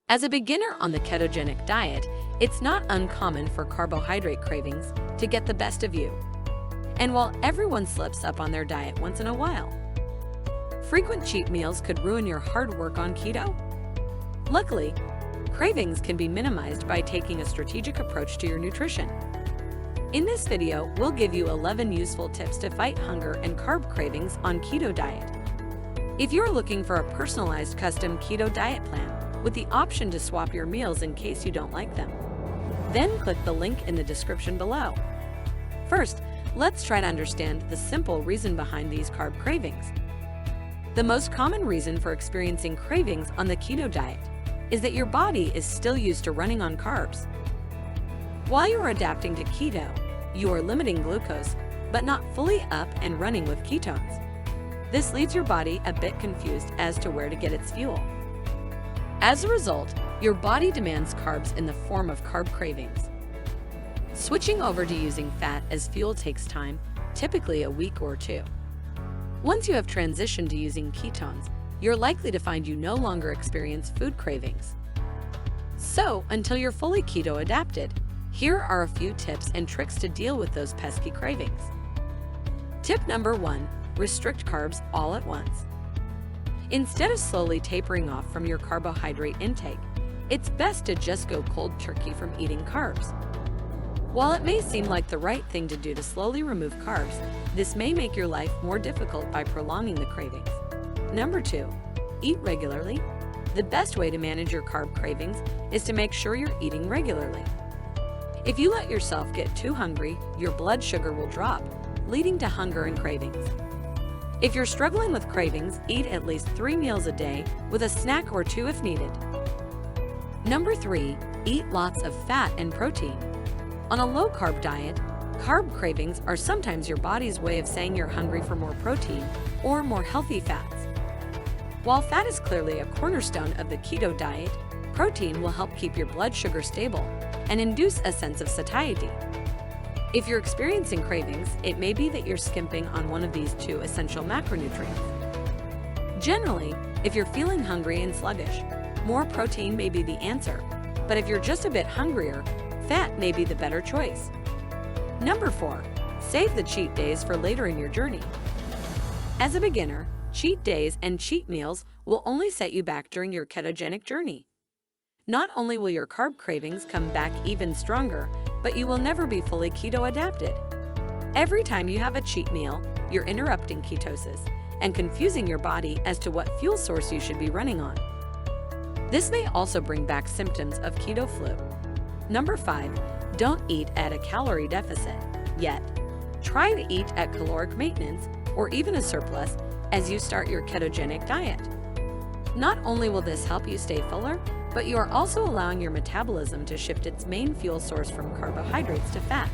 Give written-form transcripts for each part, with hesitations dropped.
As a beginner on the ketogenic diet, it's not uncommon for carbohydrate cravings to get the best of you. And while everyone slips up on their diet once in a while, frequent cheat meals could ruin your hard work on keto. Luckily, cravings can be minimized by taking a strategic approach to your nutrition. In this video, we'll give you 11 useful tips to fight hunger and carb cravings on keto diet. If you're looking for a personalized custom keto diet plan with the option to swap your meals in case you don't like them, then click the link in the description below. First, let's try to understand the simple reason behind these carb cravings. The most common reason for experiencing cravings on the keto diet is that your body is still used to running on carbs. While you are adapting to keto, you are limiting glucose, but not fully up and running with ketones. This leaves your body a bit confused as to where to get its fuel. As a result, your body demands carbs in the form of carb cravings. Switching over to using fat as fuel takes time, typically a week or two. Once you have transitioned to using ketones, you're likely to find you no longer experience food cravings. So, until you're fully keto adapted, here are a few tips and tricks to deal with those pesky cravings. Tip number 1, restrict carbs all at once. Instead of slowly tapering off from your carbohydrate intake, it's best to just go cold turkey from eating carbs. While it may seem like the right thing to do to slowly remove carbs, this may make your life more difficult by prolonging the cravings. Number 2, eat regularly. The best way to manage your carb cravings is to make sure you're eating regularly. If you let yourself get too hungry, your blood sugar will drop, leading to hunger and cravings. If you're struggling with cravings, eat at least 3 meals a day with a snack or 2 if needed. Number 3, eat lots of fat and protein. On a low-carb diet, carb cravings are sometimes your body's way of saying you're hungry for more protein or more healthy fats. While fat is clearly a cornerstone of the keto diet, protein will help keep your blood sugar stable and induce a sense of satiety. If you're experiencing cravings, it may be that you're skimping on one of these 2 essential macronutrients. Generally, if you're feeling hungry and sluggish, more protein may be the answer, but if you're just a bit hungrier, fat may be the better choice. Number 4, save the cheat days for later in your journey. As a beginner, cheat days and cheat meals will only set you back during your ketogenic journey. Not only will your carb cravings come back even stronger, but you will never be fully keto adapted. Every time you have a cheat meal, you're interrupting ketosis and confusing your body as to what fuel source you should be running on. This may also bring back symptoms of keto flu. Number 5, don't eat at a calorie deficit yet. Try to eat at caloric maintenance or even a surplus as you start your ketogenic diet. Not only will this help you stay fuller, but you are also allowing your metabolism to shift its main fuel source from carbohydrates to fat.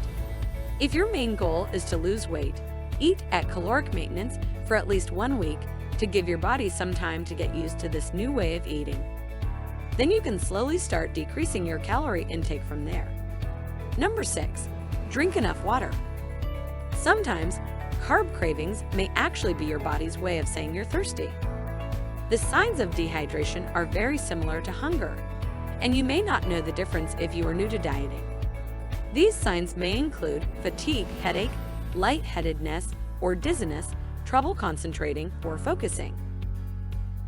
If your main goal is to lose weight, eat at caloric maintenance for at least 1 week to give your body some time to get used to this new way of eating. Then you can slowly start decreasing your calorie intake from there. Number 6, drink enough water. Sometimes, carb cravings may actually be your body's way of saying you're thirsty. The signs of dehydration are very similar to hunger, and you may not know the difference if you are new to dieting. These signs may include fatigue, headache, lightheadedness, or dizziness, trouble concentrating or focusing.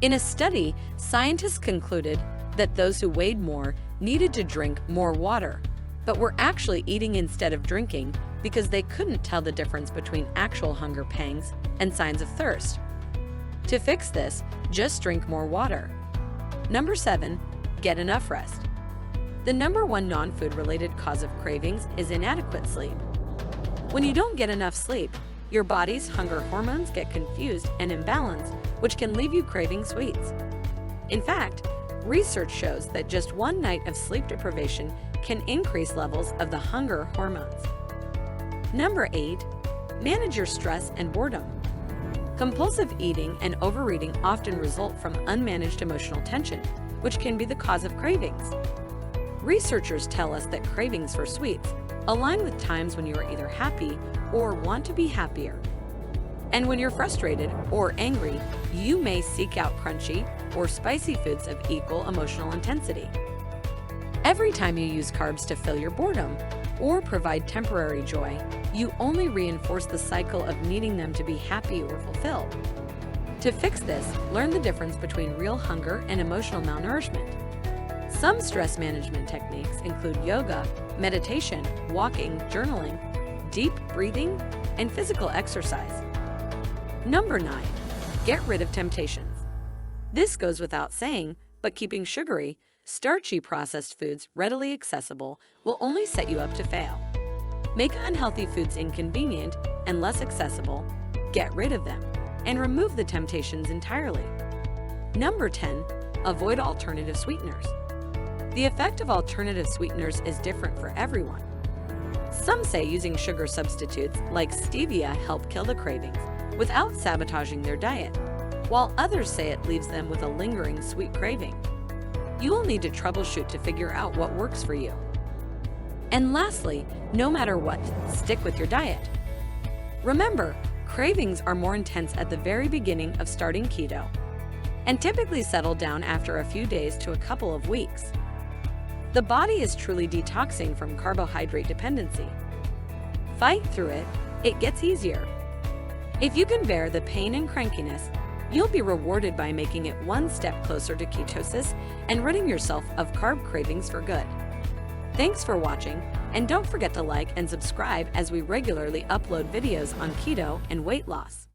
In a study, scientists concluded that those who weighed more needed to drink more water, but were actually eating instead of drinking because they couldn't tell the difference between actual hunger pangs and signs of thirst. To fix this, just drink more water. Number 7, get enough rest. The number 1 non-food related cause of cravings is inadequate sleep. When you don't get enough sleep, your body's hunger hormones get confused and imbalanced, which can leave you craving sweets. In fact, research shows that just 1 night of sleep deprivation can increase levels of the hunger hormones. Number 8, manage your stress and boredom. Compulsive eating and overeating often result from unmanaged emotional tension, which can be the cause of cravings. Researchers tell us that cravings for sweets align with times when you are either happy or want to be happier. And when you're frustrated or angry, you may seek out crunchy, or spicy foods of equal emotional intensity. Every time you use carbs to fill your boredom or provide temporary joy, you only reinforce the cycle of needing them to be happy or fulfilled. To fix this, learn the difference between real hunger and emotional malnourishment. Some stress management techniques include yoga, meditation, walking, journaling, deep breathing, and physical exercise. Number 9. Get rid of temptations. This goes without saying, but keeping sugary, starchy processed foods readily accessible will only set you up to fail. Make unhealthy foods inconvenient and less accessible, get rid of them, and remove the temptations entirely. Number 10. Avoid alternative sweeteners. The effect of alternative sweeteners is different for everyone. Some say using sugar substitutes like stevia help kill the cravings without sabotaging their diet, while others say it leaves them with a lingering sweet craving. You will need to troubleshoot to figure out what works for you. And lastly, no matter what, stick with your diet. Remember, cravings are more intense at the very beginning of starting keto, and typically settle down after a few days to a couple of weeks. The body is truly detoxing from carbohydrate dependency. Fight through it, it gets easier. If you can bear the pain and crankiness, you'll be rewarded by making it one step closer to ketosis and ridding yourself of carb cravings for good. Thanks for watching, and don't forget to like and subscribe as we regularly upload videos on keto and weight loss.